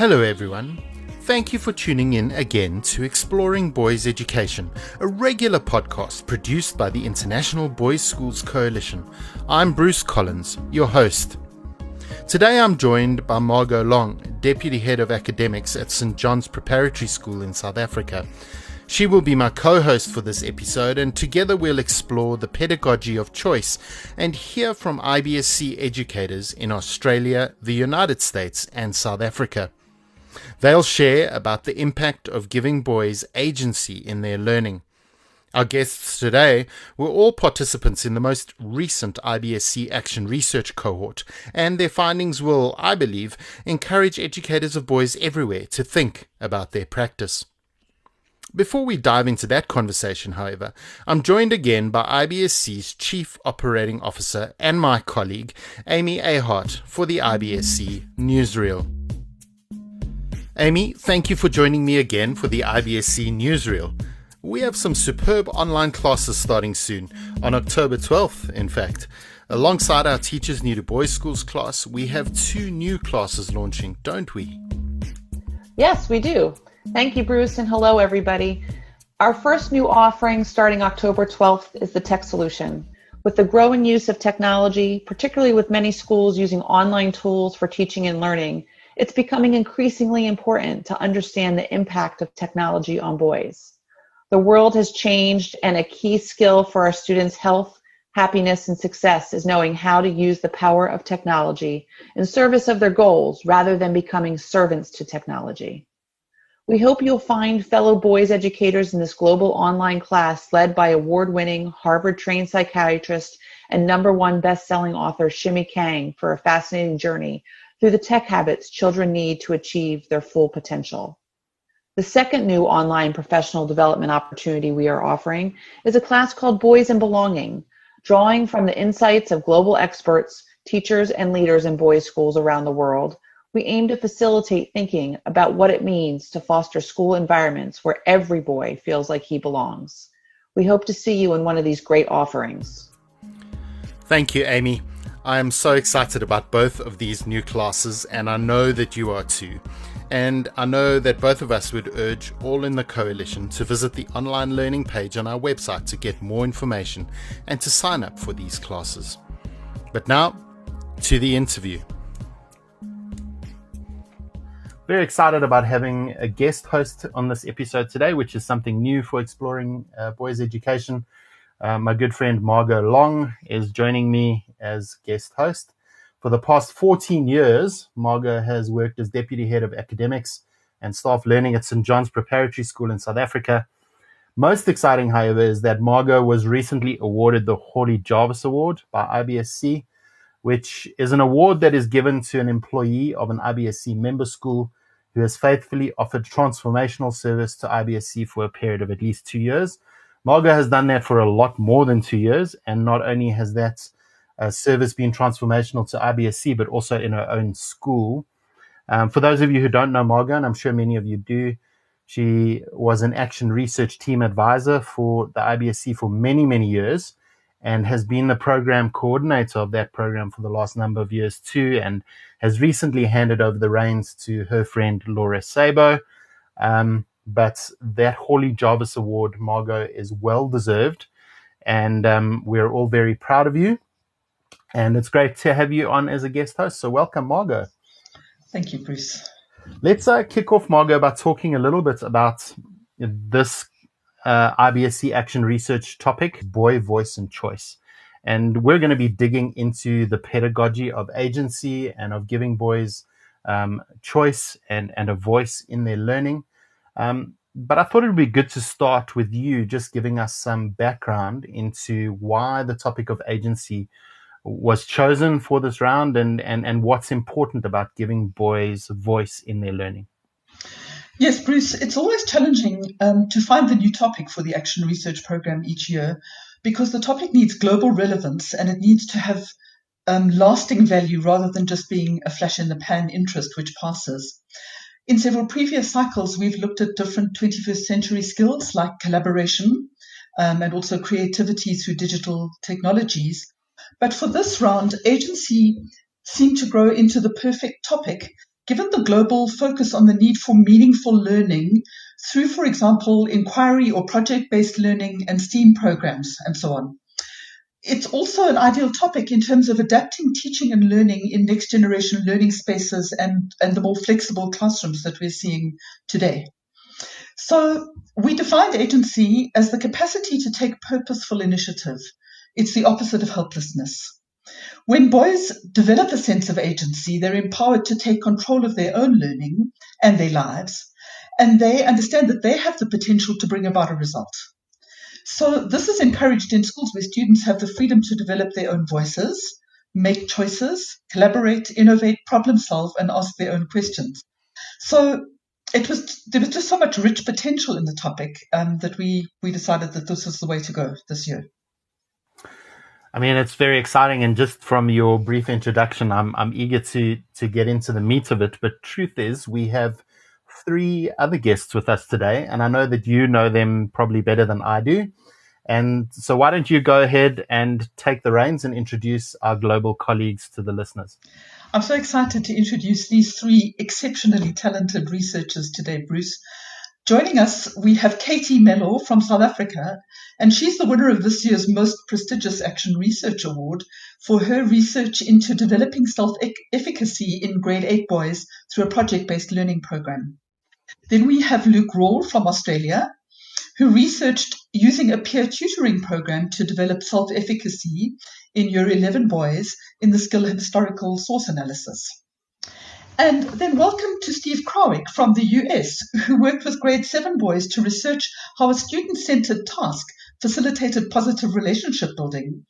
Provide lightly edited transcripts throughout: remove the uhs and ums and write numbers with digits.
Hello everyone. Thank you for tuning in again to Exploring Boys Education, a regular podcast produced by the International Boys Schools Coalition. I'm Bruce Collins, your host. Today I'm joined by Margot Long, Deputy Head of Academics at St. John's Preparatory School in South Africa. She will be my co-host for this episode, and together we'll explore the pedagogy of choice and hear from IBSC educators in Australia, the United States and South Africa. They'll share about the impact of giving boys agency in their learning. Our guests today were all participants in the most recent IBSC Action Research cohort, and their findings will, I believe, encourage educators of boys everywhere to think about their practice. Before we dive into that conversation, however, I'm joined again by IBSC's Chief Operating Officer and my colleague, Amy Ahart, for the IBSC Newsreel. Amy, thank you for joining me again for the IBSC Newsreel. We have some superb online classes starting soon, on October 12th, in fact. Alongside our Teachers New to Boys Schools class, we have 2 new classes launching, don't we? Yes, we do. Thank you, Bruce, and hello, everybody. Our first new offering starting October 12th is the Tech Solution. With the growing use of technology, particularly with many schools using online tools for teaching and learning, it's becoming increasingly important to understand the impact of technology on boys. The world has changed, and a key skill for our students' health, happiness, and success is knowing how to use the power of technology in service of their goals rather than becoming servants to technology. We hope you'll find fellow boys educators in this global online class led by award-winning Harvard-trained psychiatrist and #1 best-selling author Shimi Kang for a fascinating journey through the tech habits children need to achieve their full potential. The second new online professional development opportunity we are offering is a class called Boys and Belonging, drawing from the insights of global experts, teachers, and leaders in boys' schools around the world. We aim to facilitate thinking about what it means to foster school environments where every boy feels like he belongs. We hope to see you in one of these great offerings. Thank you, Amy. I am so excited about both of these new classes, and I know that you are too. And I know that both of us would urge all in the coalition to visit the online learning page on our website to get more information and to sign up for these classes. But now, to the interview. Very excited about having a guest host on this episode today, which is something new for Exploring Boys Education. My good friend Margot Long is joining me as guest host. For the past 14 years, Margot has worked as Deputy Head of Academics and Staff Learning at St. John's Preparatory School in South Africa. Most exciting, however, is that Margot was recently awarded the Hawley Jarvis Award by IBSC, which is an award that is given to an employee of an IBSC member school who has faithfully offered transformational service to IBSC for a period of at least 2 years. Margot has done that for a lot more than 2 years, and not only has that service been transformational to IBSC, but also in her own school. For those of you who don't know Margot, and I'm sure many of you do, she was an Action Research Team Advisor for the IBSC for many, many years, and has been the program coordinator of that program for the last number of years too, and has recently handed over the reins to her friend Laura Sabo. But that Hawley Jarvis Award, Margot, is well deserved, and we're all very proud of you. And it's great to have you on as a guest host. So welcome, Margot. Thank you, Bruce. Let's kick off, Margot, by talking a little bit about this IBSC Action Research topic, boy voice and choice. And we're going to be digging into the pedagogy of agency and of giving boys choice and a voice in their learning. But I thought it would be good to start with you just giving us some background into why the topic of agency was chosen for this round and what's important about giving boys a voice in their learning. Yes, Bruce, it's always challenging to find the new topic for the Action Research Program each year because the topic needs global relevance and it needs to have lasting value rather than just being a flash in the pan interest which passes. In several previous cycles, we've looked at different 21st century skills like collaboration and also creativity through digital technologies. But for this round, agency seemed to grow into the perfect topic given the global focus on the need for meaningful learning through, for example, inquiry or project-based learning and STEAM programs and so on. It's also an ideal topic in terms of adapting teaching and learning in next generation learning spaces and the more flexible classrooms that we're seeing today. So we defined agency as the capacity to take purposeful initiative. It's the opposite of helplessness. When boys develop a sense of agency, they're empowered to take control of their own learning and their lives, and they understand that they have the potential to bring about a result. So this is encouraged in schools where students have the freedom to develop their own voices, make choices, collaborate, innovate, problem solve, and ask their own questions. So there was just so much rich potential in the topic that we decided that this was the way to go this year. I mean, it's very exciting, and just from your brief introduction, I'm eager to get into the meat of it. But truth is, we have 3 other guests with us today, and I know that you know them probably better than I do. And so why don't you go ahead and take the reins and introduce our global colleagues to the listeners? I'm so excited to introduce these 3 exceptionally talented researchers today, Bruce. Joining us, we have Katy Mellor from South Africa, and she's the winner of this year's most prestigious Action Research Award for her research into developing self-efficacy in grade 8 boys through a project-based learning program. Then we have Rawle from Australia, who researched using a peer tutoring program to develop self-efficacy in Year 11 boys in the skill of historical source analysis. And then welcome to Steve Krawec from the US, who worked with grade 7 boys to research how a student-centered task facilitated positive relationship building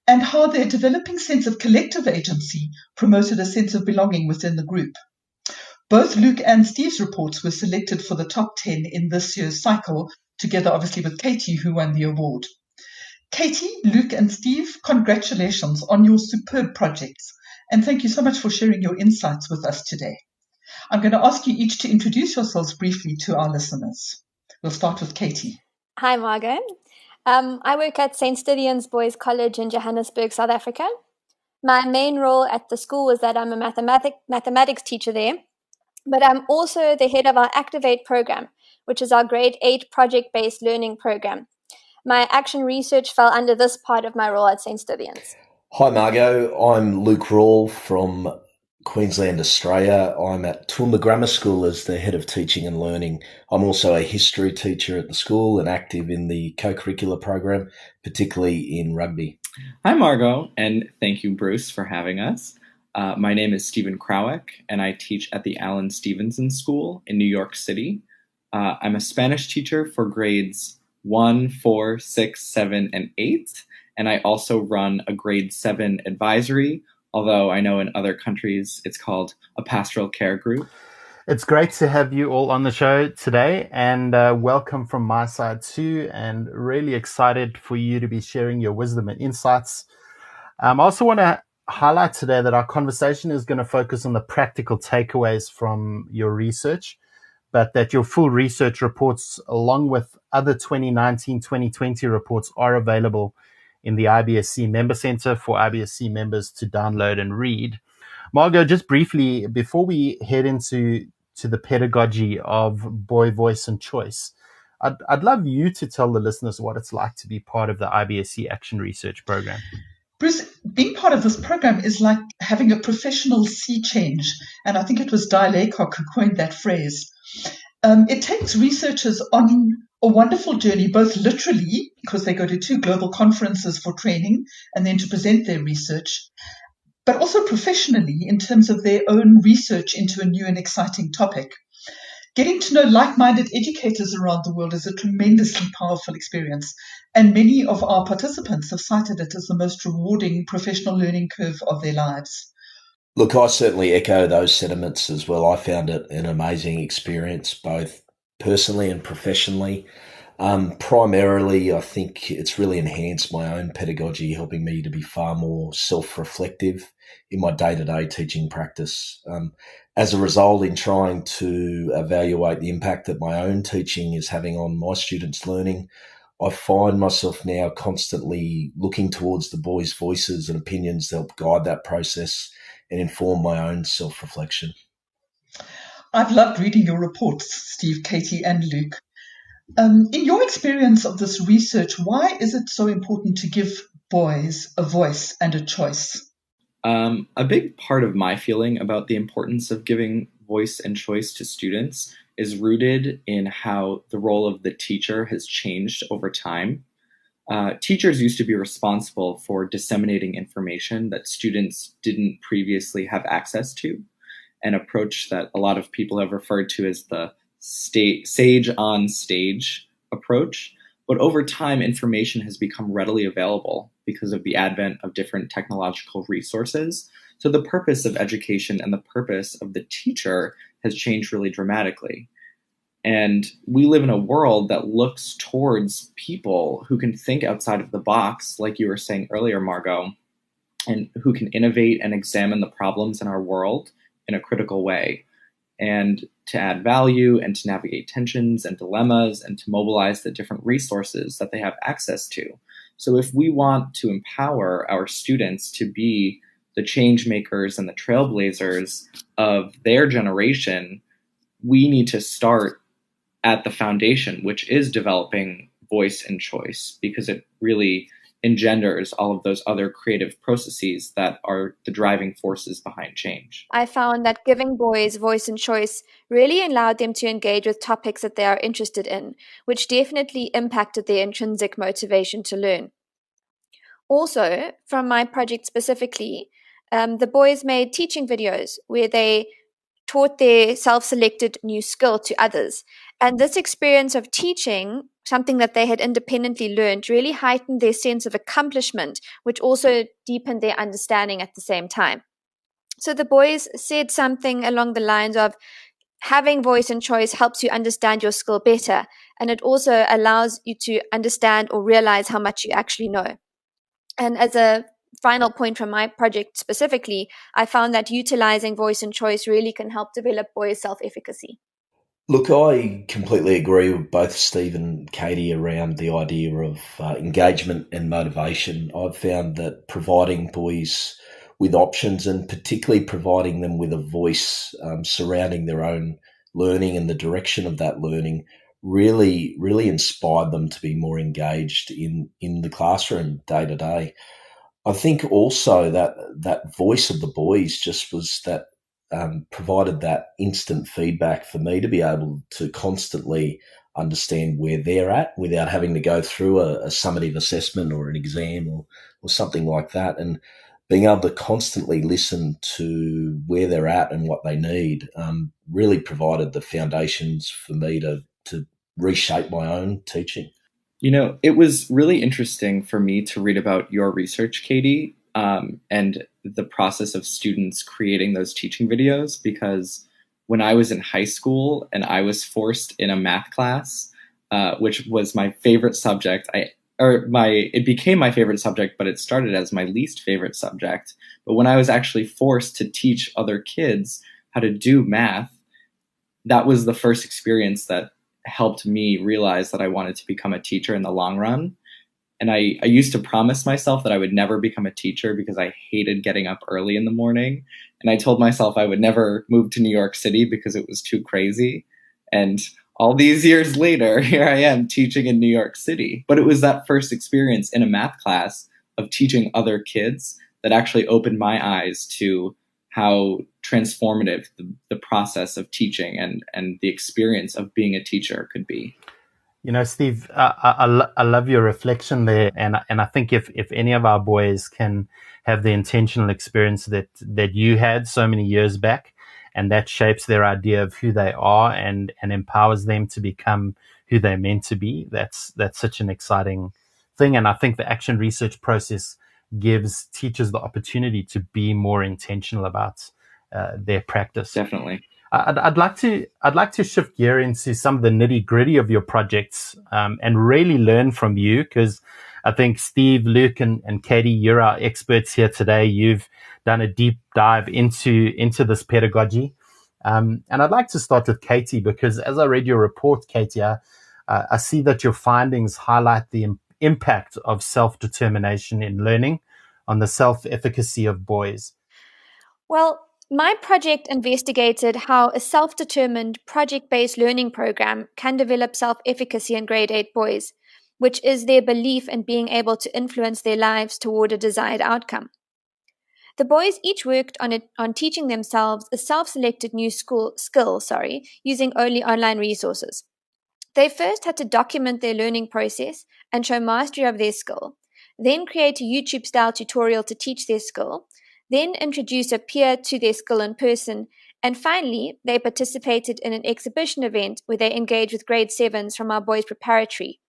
and how their developing sense of collective agency promoted a sense of belonging within the group. Both Luke and Steve's reports were selected for the top 10 in this year's cycle, together obviously with Katy, who won the award. Katy, Luke and Steve, congratulations on your superb projects. And thank you so much for sharing your insights with us today. I'm going to ask you each to introduce yourselves briefly to our listeners. We'll start with Katy. Hi, Margot. I work at St. Stithians Boys College in Johannesburg, South Africa. My main role at the school is that I'm a mathematics teacher there, but I'm also the head of our Activate program, which is our grade 8 project-based learning program. My action research fell under this part of my role at St. Stithians. Hi Margot, I'm Luke Rawle from Queensland, Australia. I'm at Toowoomba Grammar School as the Head of Teaching and Learning. I'm also a history teacher at the school and active in the co-curricular program, particularly in rugby. Hi Margot, and thank you Bruce for having us. My name is Stephen Krawec, and I teach at the Allen Stevenson School in New York City. I'm a Spanish teacher for grades 1, 4, 6, 7, and 8. And I also run a grade 7 advisory, although I know in other countries it's called a pastoral care group. It's great to have you all on the show today, and welcome from my side too, and really excited for you to be sharing your wisdom and insights. I also want to highlight today that our conversation is going to focus on the practical takeaways from your research, but that your full research reports, along with other 2019-2020 reports, are available in the IBSC Member Center for IBSC members to download and read. Margot, just briefly, before we head into the pedagogy of boy voice and choice, I'd love you to tell the listeners what it's like to be part of the IBSC Action Research Program. Bruce, being part of this program is like having a professional sea change, and I think it was Di Laycock who coined that phrase. It takes researchers on a wonderful journey, both literally, because they go to 2 global conferences for training and then to present their research, but also professionally in terms of their own research into a new and exciting topic. Getting to know like-minded educators around the world is a tremendously powerful experience, and many of our participants have cited it as the most rewarding professional learning curve of their lives. Look, I certainly echo those sentiments as well. I found it an amazing experience, both personally and professionally. Primarily, I think it's really enhanced my own pedagogy, helping me to be far more self-reflective in my day-to-day teaching practice. As a result, in trying to evaluate the impact that my own teaching is having on my students' learning, I find myself now constantly looking towards the boys' voices and opinions that help guide that process and inform my own self-reflection. I've loved reading your reports, Steve, Katy, and Luke. In your experience of this research, why is it so important to give boys a voice and a choice? A big part of my feeling about the importance of giving voice and choice to students is rooted in how the role of the teacher has changed over time. Teachers used to be responsible for disseminating information that students didn't previously have access to, an approach that a lot of people have referred to as the sage on stage approach. But over time, information has become readily available because of the advent of different technological resources. So the purpose of education and the purpose of the teacher has changed really dramatically. And we live in a world that looks towards people who can think outside of the box, like you were saying earlier, Margot, and who can innovate and examine the problems in our world in a critical way, and to add value and to navigate tensions and dilemmas and to mobilize the different resources that they have access to. So if we want to empower our students to be the change makers and the trailblazers of their generation, we need to start at the foundation, which is developing voice and choice, because it really engenders all of those other creative processes that are the driving forces behind change. I found that giving boys voice and choice really allowed them to engage with topics that they are interested in, which definitely impacted their intrinsic motivation to learn. Also, from my project specifically, the boys made teaching videos where they taught their self-selected new skill to others. And this experience of teaching something that they had independently learned really heightened their sense of accomplishment, which also deepened their understanding at the same time. So the boys said something along the lines of, having voice and choice helps you understand your skill better, and it also allows you to understand or realize how much you actually know. And as a final point from my project specifically, I found that utilizing voice and choice really can help develop boys' self-efficacy. Look, I completely agree with both Steve and Katy around the idea of engagement and motivation. I've found that providing boys with options, and particularly providing them with a voice surrounding their own learning and the direction of that learning, really inspired them to be more engaged in the classroom day to day. I think also that voice of the boys just was that provided that instant feedback for me to be able to constantly understand where they're at without having to go through a summative assessment or an exam or something like that. And being able to constantly listen to where they're at and what they need really provided the foundations for me to reshape my own teaching. You know, it was really interesting for me to read about your research, Katy, and the process of students creating those teaching videos, because when I was in high school and I was forced in a math class, which was my favorite subject, it became my favorite subject, but it started as my least favorite subject. But when I was actually forced to teach other kids how to do math, that was the first experience that helped me realize that I wanted to become a teacher in the long run. And I used to promise myself that I would never become a teacher because I hated getting up early in the morning. And I told myself I would never move to New York City because it was too crazy. And all these years later, here I am teaching in New York City. But it was that first experience in a math class of teaching other kids that actually opened my eyes to how transformative the process of teaching and the experience of being a teacher could be. You know, Steve, I love your reflection there, and I think if any of our boys can have the intentional experience that you had so many years back, and that shapes their idea of who they are and empowers them to become who they're meant to be, that's such an exciting thing. And I think the action research process gives teachers the opportunity to be more intentional about their practice. Definitely. I'd like to shift gear into some of the nitty gritty of your projects and really learn from you, because I think Steve, Luke, and Katy, you're our experts here today. You've done a deep dive into this pedagogy, and I'd like to start with Katy, because as I read your report, Katy, I see that your findings highlight the impact of self-determination in learning on the self-efficacy of boys. Well, My project investigated how a self-determined project-based learning program can develop self-efficacy in grade 8 boys, which is their belief in being able to influence their lives toward a desired outcome. The boys each worked on teaching themselves a self-selected new skill, using only online resources. They first had to document their learning process and show mastery of their skill, then create a YouTube-style tutorial to teach their skill, then introduce a peer to their skill in person, and finally, they participated in an exhibition event where they engaged with grade 7s from our boys' preparatory.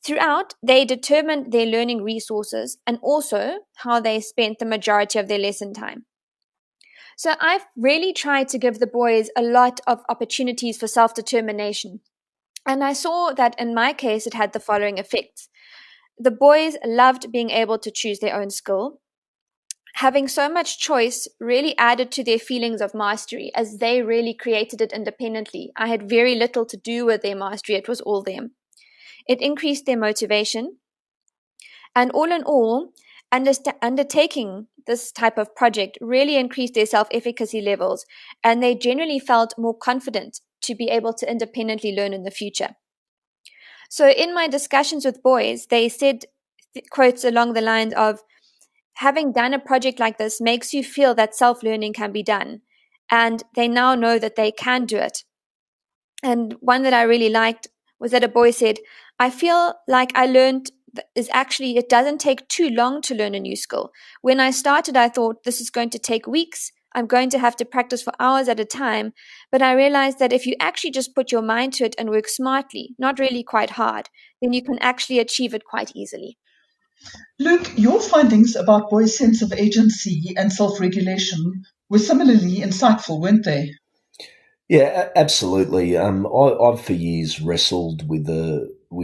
Throughout, they determined their learning resources and also how they spent the majority of their lesson time. So I've really tried to give the boys a lot of opportunities for self-determination. And I saw that in my case, it had the following effects. The boys loved being able to choose their own skill. Having so much choice really added to their feelings of mastery, as they really created it independently. I had very little to do with their mastery. It was all them. It increased their motivation. And all in all, undertaking this type of project really increased their self-efficacy levels, and they generally felt more confident to be able to independently learn in the future. So in my discussions with boys, they said quotes along the lines of, having done a project like this makes you feel that self-learning can be done, and they now know that they can do it. And one that I really liked was that a boy said, I feel like I learned is actually, it doesn't take too long to learn a new skill. When I started, I thought this is going to take weeks. I'm going to have to practice for hours at a time. But I realized that if you actually just put your mind to it and work smartly, not really quite hard, then you can actually achieve it quite easily. Luke, your findings about boys' sense of agency and self-regulation were similarly insightful, weren't they? Yeah, absolutely. I've for years wrestled with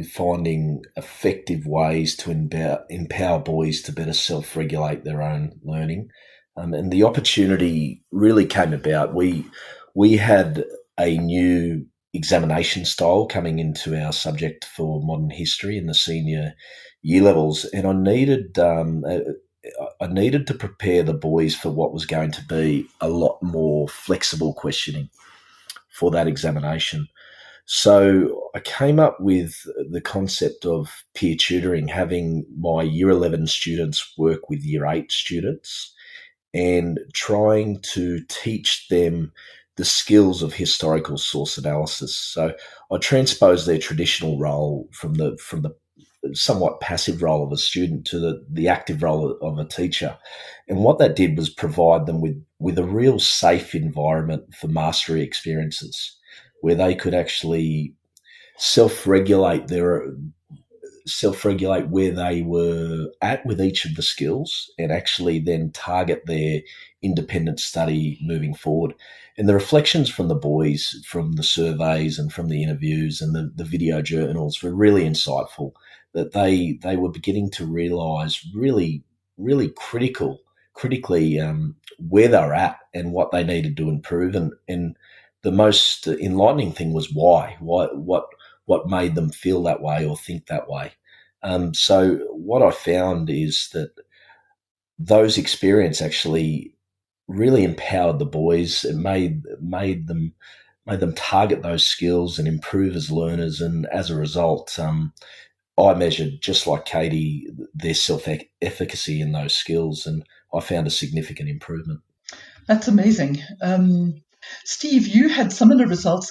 finding effective ways to empower boys to better self-regulate their own learning, and the opportunity really came about. We had a new examination style coming into our subject for modern history in the senior year levels, and I needed to prepare the boys for what was going to be a lot more flexible questioning for that examination. So I came up with the concept of peer tutoring, having my year 11 students work with year 8 students and trying to teach them the skills of historical source analysis. So I transposed their traditional role from the somewhat passive role of a student to the active role of a teacher. And what that did was provide them with a real safe environment for mastery experiences where they could actually self-regulate where they were at with each of the skills and actually then target their independent study moving forward. And the reflections from the boys, from the surveys and from the interviews and the video journals were really insightful, that they were beginning to realise really critically where they're at and what they needed to improve. And the most enlightening thing was why, what made them feel that way or think that way. So what I found is that those experiences actually really empowered the boys. It made them target those skills and improve as learners. And as a result, I measured, just like Katy, their self-efficacy in those skills, and I found a significant improvement. That's amazing. Steve, you had similar results.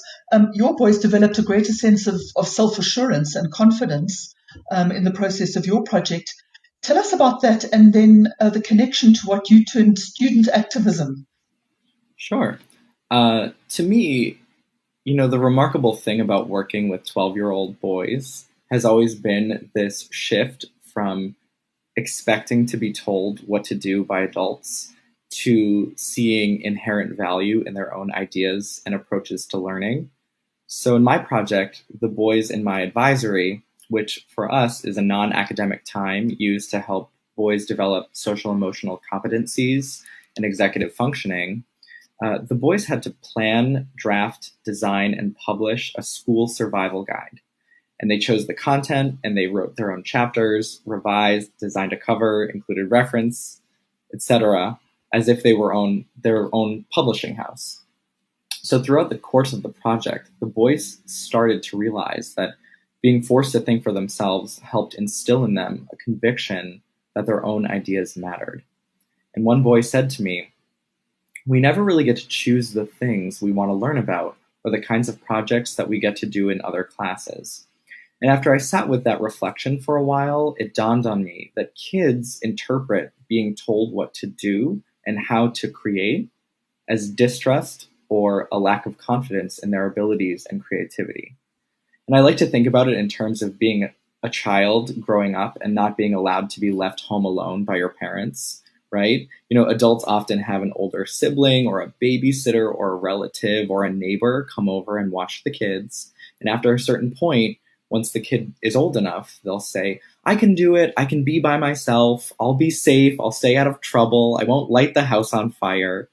Your boys developed a greater sense of self-assurance and confidence in the process of your project. Tell us about that, and then the connection to what you termed student activism. Sure. To me, the remarkable thing about working with 12-year-old boys has always been this shift from expecting to be told what to do by adults to seeing inherent value in their own ideas and approaches to learning. So in my project, the boys in my advisory, which for us is a non-academic time used to help boys develop social emotional competencies and executive functioning, the boys had to plan, draft, design, and publish a school survival guide. And they chose the content, and they wrote their own chapters, revised, designed a cover, included reference, etc. as if they were their own publishing house. So throughout the course of the project, the boys started to realize that being forced to think for themselves helped instill in them a conviction that their own ideas mattered. And one boy said to me, "We never really get to choose the things we want to learn about or the kinds of projects that we get to do in other classes." And after I sat with that reflection for a while, it dawned on me that kids interpret being told what to do and how to create as distrust or a lack of confidence in their abilities and creativity. And I like to think about it in terms of being a child growing up and not being allowed to be left home alone by your parents, right? Adults often have an older sibling or a babysitter or a relative or a neighbor come over and watch the kids. And after a certain point, once the kid is old enough, they'll say, "I can do it. I can be by myself. I'll be safe. I'll stay out of trouble. I won't light the house on fire."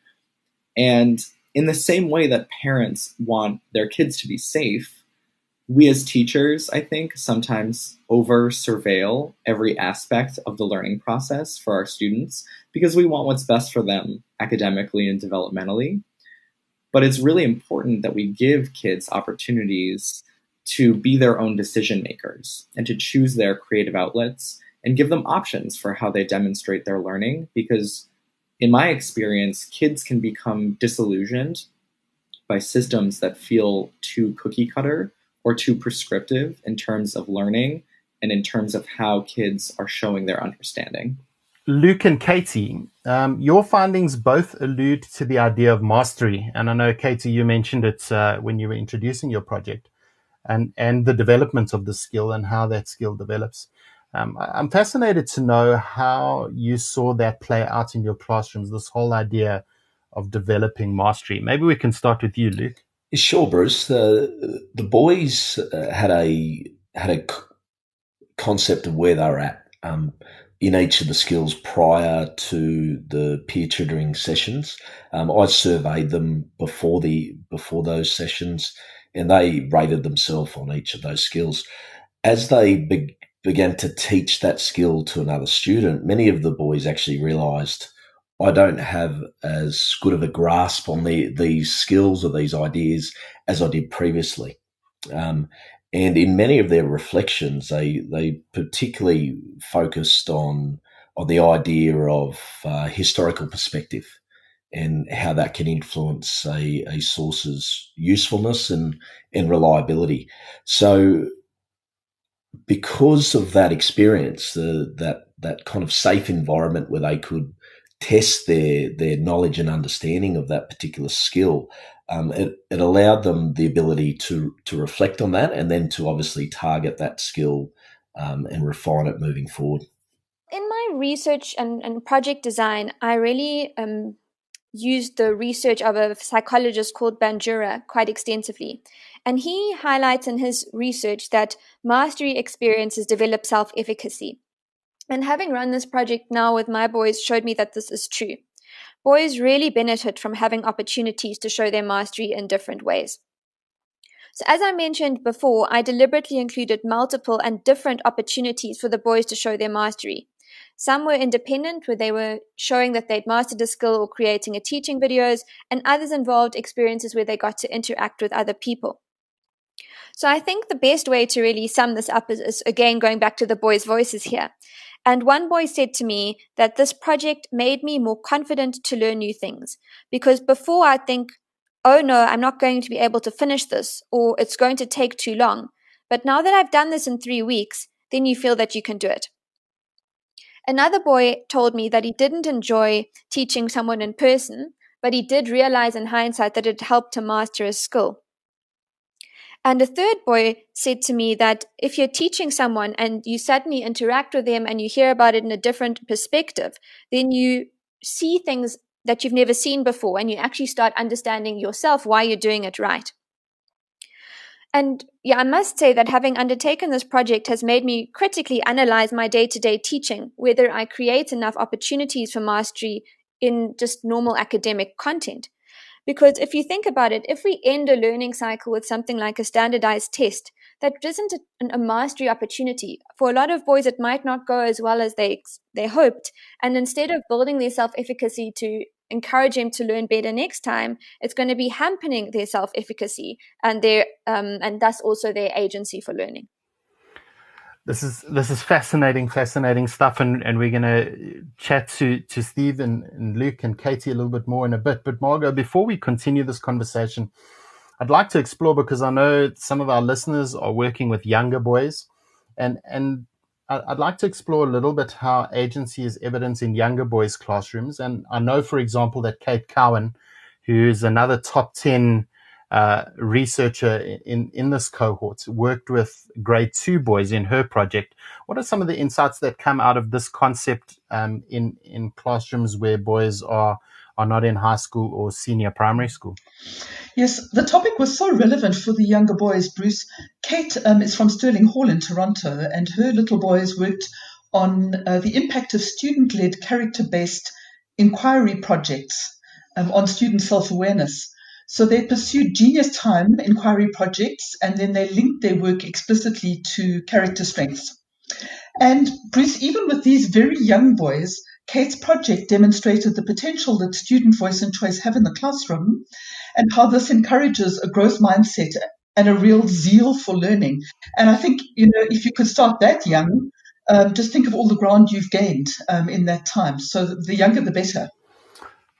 And in the same way that parents want their kids to be safe, we as teachers, I think, sometimes over-surveil every aspect of the learning process for our students because we want what's best for them academically and developmentally. But it's really important that we give kids opportunities to be their own decision makers and to choose their creative outlets and give them options for how they demonstrate their learning. Because in my experience, kids can become disillusioned by systems that feel too cookie cutter or too prescriptive in terms of learning and in terms of how kids are showing their understanding. Luke and Katy, your findings both allude to the idea of mastery. And I know, Katy, you mentioned it when you were introducing your project. And the development of the skill and how that skill develops. I'm fascinated to know how you saw that play out in your classrooms, this whole idea of developing mastery. Maybe we can start with you, Luke. Sure, Bruce. The boys had a concept of where they were at in each of the skills prior to the peer tutoring sessions. I surveyed them before those sessions, and they rated themselves on each of those skills. As they began to teach that skill to another student, many of the boys actually realised, I don't have as good of a grasp on these skills or these ideas as I did previously. And in many of their reflections, they particularly focused on the idea of historical perspective and how that can influence a source's usefulness and reliability. So because of that experience, that kind of safe environment where they could test their knowledge and understanding of that particular skill, it allowed them the ability to reflect on that and then to obviously target that skill and refine it moving forward. In my research and project design, I really used the research of a psychologist called Bandura quite extensively. And he highlights in his research that mastery experiences develop self-efficacy. And having run this project now with my boys showed me that this is true. Boys really benefit from having opportunities to show their mastery in different ways. So as I mentioned before, I deliberately included multiple and different opportunities for the boys to show their mastery. Some were independent, where they were showing that they'd mastered a skill or creating a teaching videos, and others involved experiences where they got to interact with other people. So I think the best way to really sum this up is again going back to the boys' voices here. And one boy said to me that this project made me more confident to learn new things. Because before I'd think, oh no, I'm not going to be able to finish this, or it's going to take too long. But now that I've done this in 3 weeks, then you feel that you can do it. Another boy told me that he didn't enjoy teaching someone in person, but he did realize in hindsight that it helped to master a skill. And a third boy said to me that if you're teaching someone and you suddenly interact with them and you hear about it in a different perspective, then you see things that you've never seen before, and you actually start understanding yourself why you're doing it right. And yeah, I must say that having undertaken this project has made me critically analyze my day-to-day teaching, whether I create enough opportunities for mastery in just normal academic content. Because if you think about it, if we end a learning cycle with something like a standardized test, that isn't a mastery opportunity. For a lot of boys, it might not go as well as they hoped. And instead of building their self-efficacy to encourage them to learn better next time, it's going to be hampering their self-efficacy and and thus also their agency for learning. This is fascinating stuff, and we're going to chat to Steve and Luke and Katy a little bit more in a bit. But Margot, before we continue this conversation, I'd like to explore, because I know some of our listeners are working with younger boys, and I'd like to explore a little bit how agency is evident in younger boys' classrooms. And I know, for example, that Kate Cowan, who's another top 10 researcher in this cohort, worked with grade 2 boys in her project. What are some of the insights that come out of this concept in classrooms where boys are not in high school or senior primary school? Yes, the topic was so relevant for the younger boys, Bruce. Kate is from Sterling Hall in Toronto, and her little boys worked on the impact of student-led, character-based inquiry projects on student self-awareness. So they pursued Genius Time inquiry projects, and then they linked their work explicitly to character strengths. And Bruce, even with these very young boys, Kate's project demonstrated the potential that student voice and choice have in the classroom, and how this encourages a growth mindset and a real zeal for learning. And I think, if you could start that young, just think of all the ground you've gained in that time. So the younger, the better.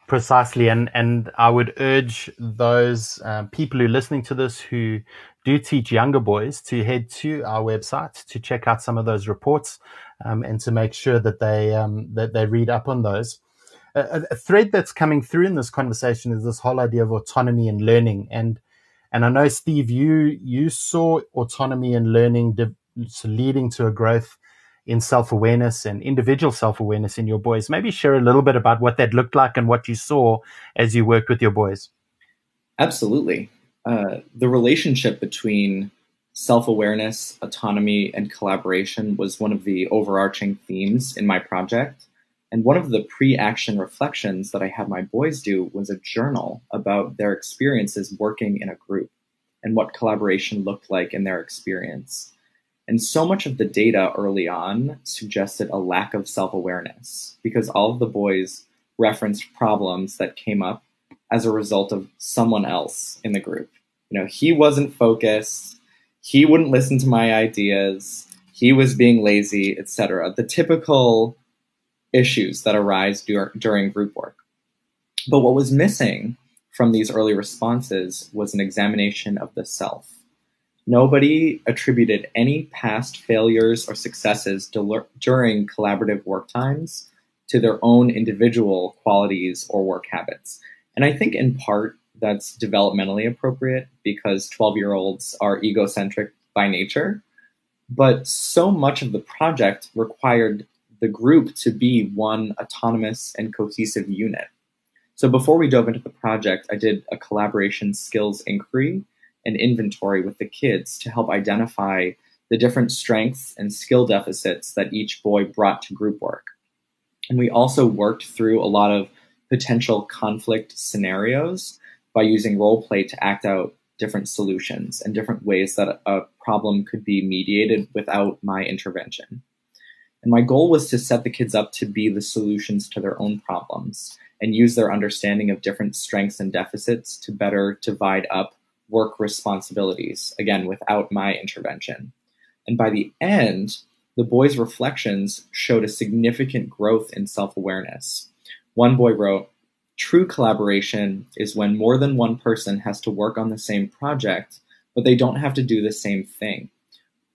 Precisely, and I would urge those people who are listening to this who do teach younger boys to head to our website to check out some of those reports and to make sure that they read up on those. A thread that's coming through in this conversation is this whole idea of autonomy and learning, and I know, Steve, you saw autonomy and learning leading to a growth in self-awareness and individual self-awareness in your boys. Maybe share a little bit about what that looked like and what you saw as you worked with your boys. Absolutely. The relationship between self-awareness, autonomy, and collaboration was one of the overarching themes in my project. And one of the pre-action reflections that I had my boys do was a journal about their experiences working in a group and what collaboration looked like in their experience. And so much of the data early on suggested a lack of self-awareness because all of the boys referenced problems that came up as a result of someone else in the group. He wasn't focused, he wouldn't listen to my ideas, he was being lazy, etc. The typical issues that arise during group work. But what was missing from these early responses was an examination of the self. Nobody attributed any past failures or successes during collaborative work times to their own individual qualities or work habits. And I think in part that's developmentally appropriate because 12-year-olds are egocentric by nature. But so much of the project required the group to be one autonomous and cohesive unit. So before we dove into the project, I did a collaboration skills inquiry and inventory with the kids to help identify the different strengths and skill deficits that each boy brought to group work. And we also worked through a lot of potential conflict scenarios by using role play to act out different solutions and different ways that a problem could be mediated without my intervention. And my goal was to set the kids up to be the solutions to their own problems and use their understanding of different strengths and deficits to better divide up work responsibilities, again, without my intervention. And by the end, the boys' reflections showed a significant growth in self-awareness. One boy wrote, "True collaboration is when more than one person has to work on the same project, but they don't have to do the same thing.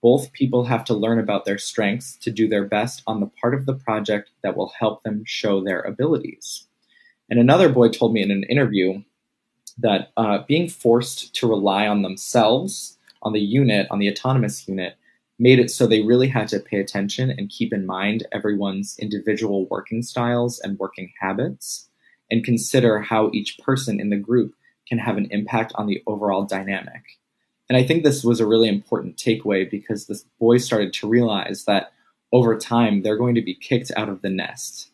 Both people have to learn about their strengths to do their best on the part of the project that will help them show their abilities." And another boy told me in an interview that being forced to rely on themselves, on the unit, on the autonomous unit, made it so they really had to pay attention and keep in mind everyone's individual working styles and working habits, and consider how each person in the group can have an impact on the overall dynamic. And I think this was a really important takeaway because the boys started to realize that over time, they're going to be kicked out of the nest.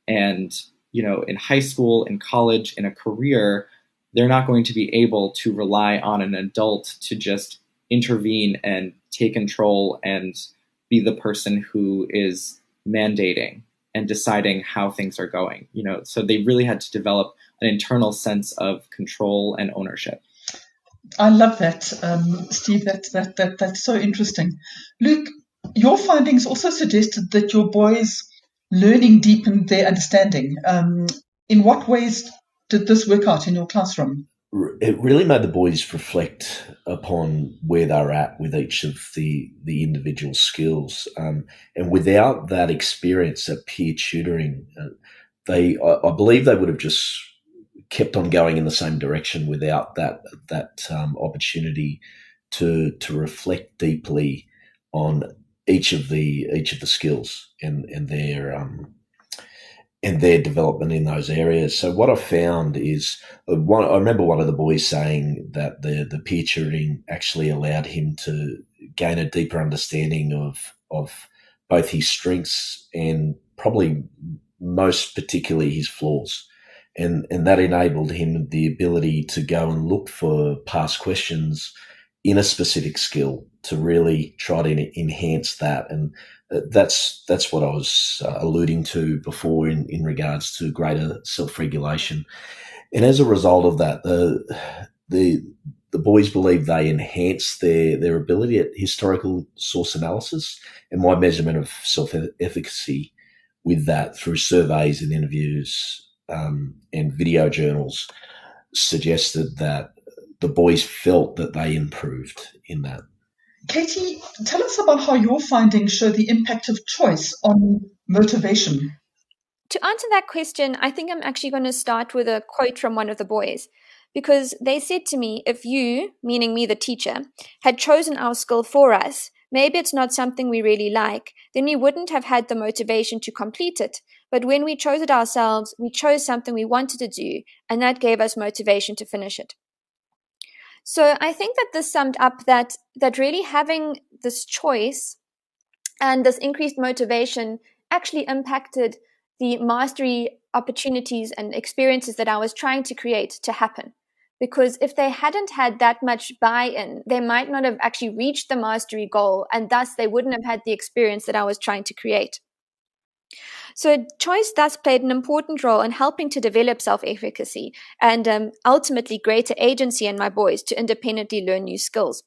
And, in high school, in college, in a career, they're not going to be able to rely on an adult to just intervene and take control and be the person who is mandating and deciding how things are going. So they really had to develop an internal sense of control and ownership. I love that, Steve. That's so interesting. Luke, your findings also suggested that your boys' learning deepened their understanding. In what ways did this work out in your classroom? It really made the boys reflect upon where they're at with each of the individual skills. And without that experience, that peer tutoring, I believe they would have just kept on going in the same direction without that opportunity to reflect deeply on each of the skills and their development in those areas. So what I found is, I remember one of the boys saying that the peer tutoring actually allowed him to gain a deeper understanding of both his strengths and probably most particularly his flaws. And that enabled him the ability to go and look for past questions in a specific skill to really try to enhance that. And that's what I was alluding to before in regards to greater self-regulation. And as a result of that, the boys believe they enhance their ability at historical source analysis, and my measurement of self-efficacy with that through surveys and interviews and video journals suggested that the boys felt that they improved in that. Katy, tell us about how your findings show the impact of choice on motivation. To answer that question, I think I'm actually going to start with a quote from one of the boys, because they said to me, if you, meaning me, the teacher, had chosen our skill for us, maybe it's not something we really like, then we wouldn't have had the motivation to complete it. But when we chose it ourselves, we chose something we wanted to do, and that gave us motivation to finish it. So I think that this summed up that really having this choice and this increased motivation actually impacted the mastery opportunities and experiences that I was trying to create to happen. Because if they hadn't had that much buy-in, they might not have actually reached the mastery goal, and thus they wouldn't have had the experience that I was trying to create. So choice thus played an important role in helping to develop self-efficacy and ultimately greater agency in my boys to independently learn new skills.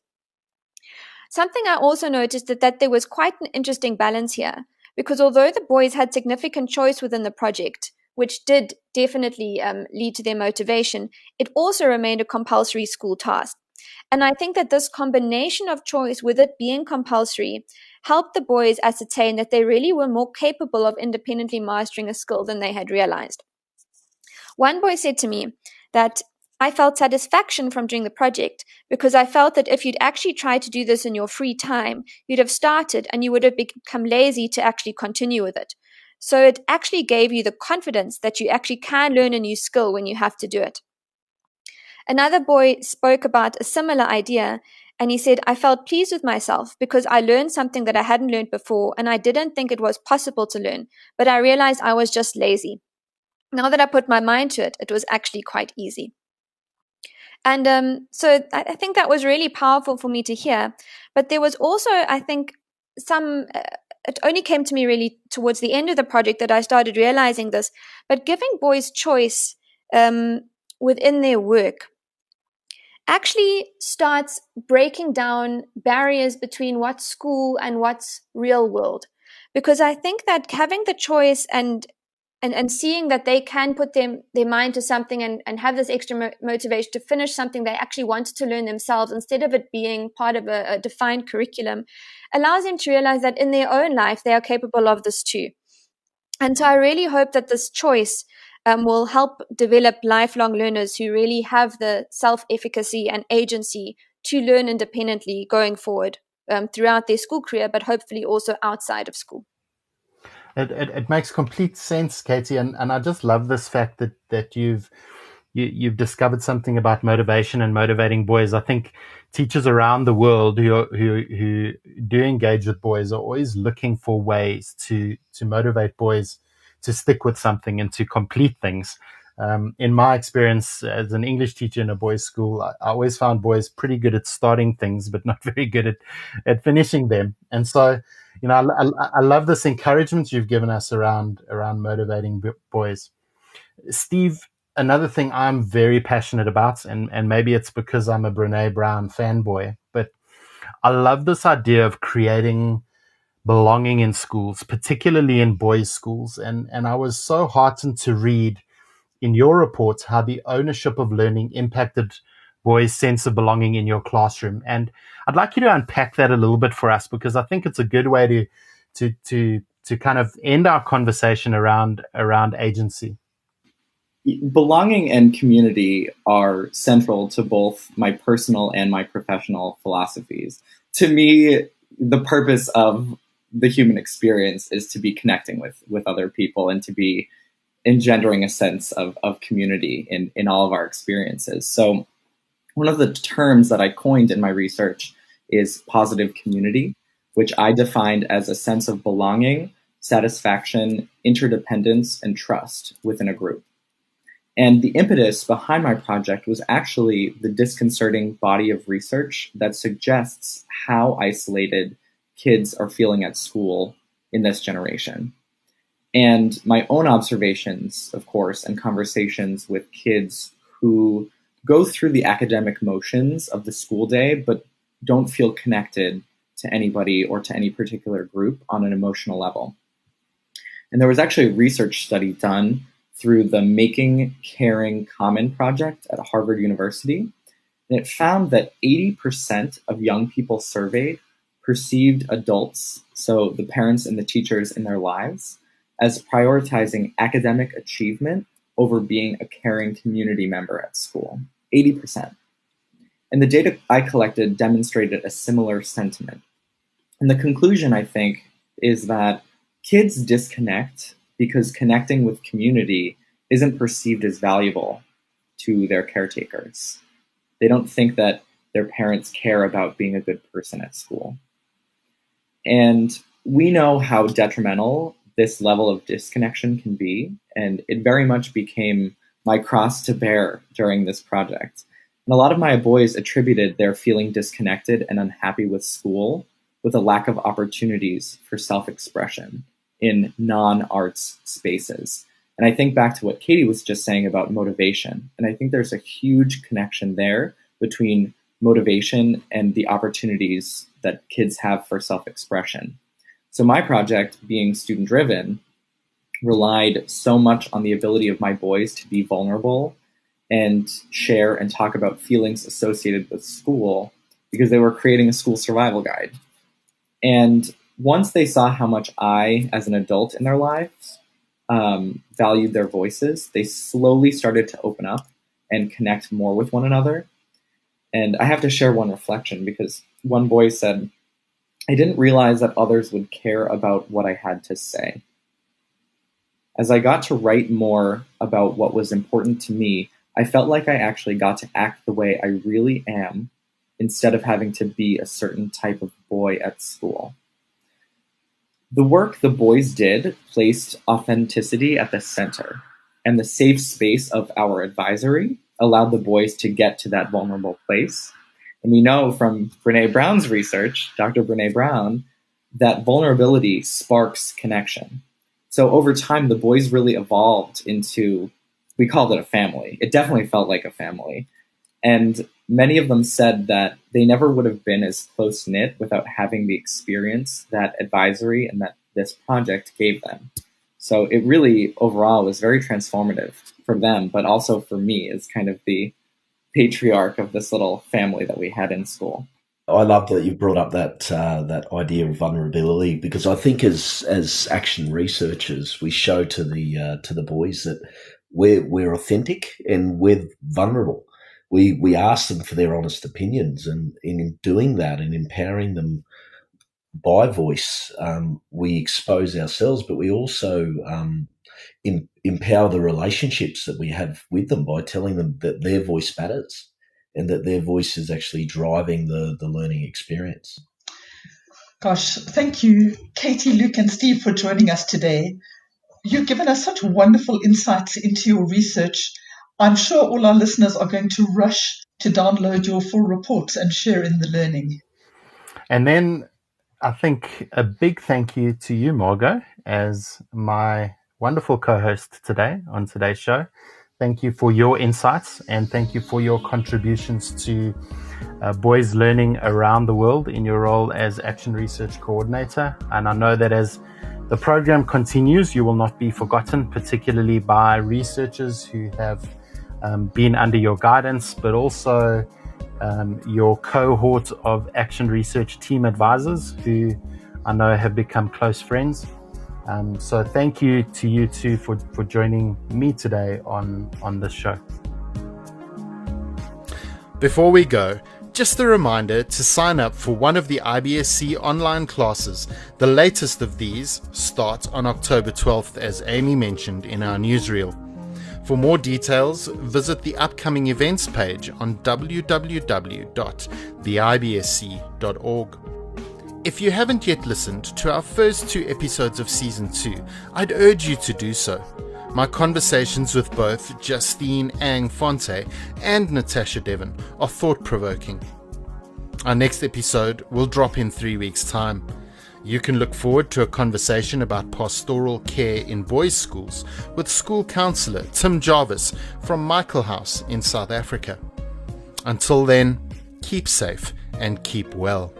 Something I also noticed is that there was quite an interesting balance here, because although the boys had significant choice within the project, which did definitely lead to their motivation, it also remained a compulsory school task. And I think that this combination of choice with it being compulsory helped the boys ascertain that they really were more capable of independently mastering a skill than they had realized. One boy said to me that I felt satisfaction from doing the project because I felt that if you'd actually tried to do this in your free time, you'd have started and you would have become lazy to actually continue with it. So it actually gave you the confidence that you actually can learn a new skill when you have to do it. Another boy spoke about a similar idea, and he said, I felt pleased with myself because I learned something that I hadn't learned before, and I didn't think it was possible to learn, but I realized I was just lazy. Now that I put my mind to it, it was actually quite easy. And so I think that was really powerful for me to hear. But there was also, I think, it only came to me really towards the end of the project that I started realizing this, but giving boys choice within their work actually starts breaking down barriers between what's school and what's real world. Because I think that having the choice and seeing that they can put their mind to something and have this extra motivation to finish something they actually wanted to learn themselves instead of it being part of a defined curriculum allows them to realize that in their own life they are capable of this too. And so I really hope that this choice will help develop lifelong learners who really have the self-efficacy and agency to learn independently going forward throughout their school career, but hopefully also outside of school. It makes complete sense, Katy, and I just love this fact that you've discovered something about motivation and motivating boys. I think teachers around the world who do engage with boys are always looking for ways to motivate boys to stick with something and to complete things. In my experience as an English teacher in a boys' school, I always found boys pretty good at starting things, but not very good at finishing them. And so, I love this encouragement you've given us around motivating boys. Steve, another thing I'm very passionate about, and maybe it's because I'm a Brene Brown fanboy, but I love this idea of creating belonging in schools, particularly in boys' schools. And I was so heartened to read in your report how the ownership of learning impacted boys' sense of belonging in your classroom. And I'd like you to unpack that a little bit for us, because I think it's a good way to kind of end our conversation around agency. Belonging and community are central to both my personal and my professional philosophies. To me, the purpose of the human experience is to be connecting with other people and to be engendering a sense of community in all of our experiences. So one of the terms that I coined in my research is positive community, which I defined as a sense of belonging, satisfaction, interdependence, and trust within a group. And the impetus behind my project was actually the disconcerting body of research that suggests how isolated kids are feeling at school in this generation. And my own observations, of course, and conversations with kids who go through the academic motions of the school day, but don't feel connected to anybody or to any particular group on an emotional level. And there was actually a research study done through the Making Caring Common project at Harvard University. And it found that 80% of young people surveyed perceived adults, so the parents and the teachers in their lives, as prioritizing academic achievement over being a caring community member at school. 80%. And the data I collected demonstrated a similar sentiment. And the conclusion, I think, is that kids disconnect because connecting with community isn't perceived as valuable to their caretakers. They don't think that their parents care about being a good person at school. And we know how detrimental this level of disconnection can be, and it very much became my cross to bear during this project. And a lot of my boys attributed their feeling disconnected and unhappy with school with a lack of opportunities for self-expression in non-arts spaces. And I think back to what Katy was just saying about motivation. And I think there's a huge connection there between motivation and the opportunities that kids have for self-expression. So my project, being student-driven, relied so much on the ability of my boys to be vulnerable and share and talk about feelings associated with school, because they were creating a school survival guide. And once they saw how much I, as an adult in their lives, valued their voices, they slowly started to open up and connect more with one another. And I have to share one reflection, because one boy said, "I didn't realize that others would care about what I had to say." As I got to write more about what was important to me, I felt like I actually got to act the way I really am instead of having to be a certain type of boy at school. The work the boys did placed authenticity at the center, and the safe space of our advisory allowed the boys to get to that vulnerable place. And we know from Brene Brown's research, Dr. Brene Brown, that vulnerability sparks connection. So over time, the boys really evolved into, we called it a family. It definitely felt like a family. And many of them said that they never would have been as close-knit without having the experience that advisory and that this project gave them. So it really, overall, was very transformative for them, but also for me as kind of the patriarch of this little family that we had in school. I love that you brought up that idea of vulnerability, because I think as action researchers, we show to the boys that we're authentic and we're vulnerable. We ask them for their honest opinions, and in doing that and empowering them by voice, we expose ourselves, but we also empower the relationships that we have with them by telling them that their voice matters and that their voice is actually driving the learning experience. Gosh, thank you, Katy, Luke, and Steve, for joining us today. You've given us such wonderful insights into your research. I'm sure all our listeners are going to rush to download your full reports and share in the learning. And then I think a big thank you to you, Margot, as my wonderful co-host today on today's show. Thank you for your insights and thank you for your contributions to boys learning around the world in your role as Action Research Coordinator. And I know that as the program continues, you will not be forgotten, particularly by researchers who have been under your guidance, but also your cohort of Action Research team advisors who I know have become close friends. So thank you to you two for joining me today on this show. Before we go, just a reminder to sign up for one of the IBSC online classes. The latest of these starts on October 12th, as Amy mentioned in our newsreel. For more details, visit the upcoming events page on www.theibsc.org. If you haven't yet listened to our first 2 episodes of Season 2, I'd urge you to do so. My conversations with both Justine Ang Fonte and Natasha Devon are thought-provoking. Our next episode will drop in 3 weeks' time. You can look forward to a conversation about pastoral care in boys' schools with school counsellor Tim Jarvis from Michael House in South Africa. Until then, keep safe and keep well.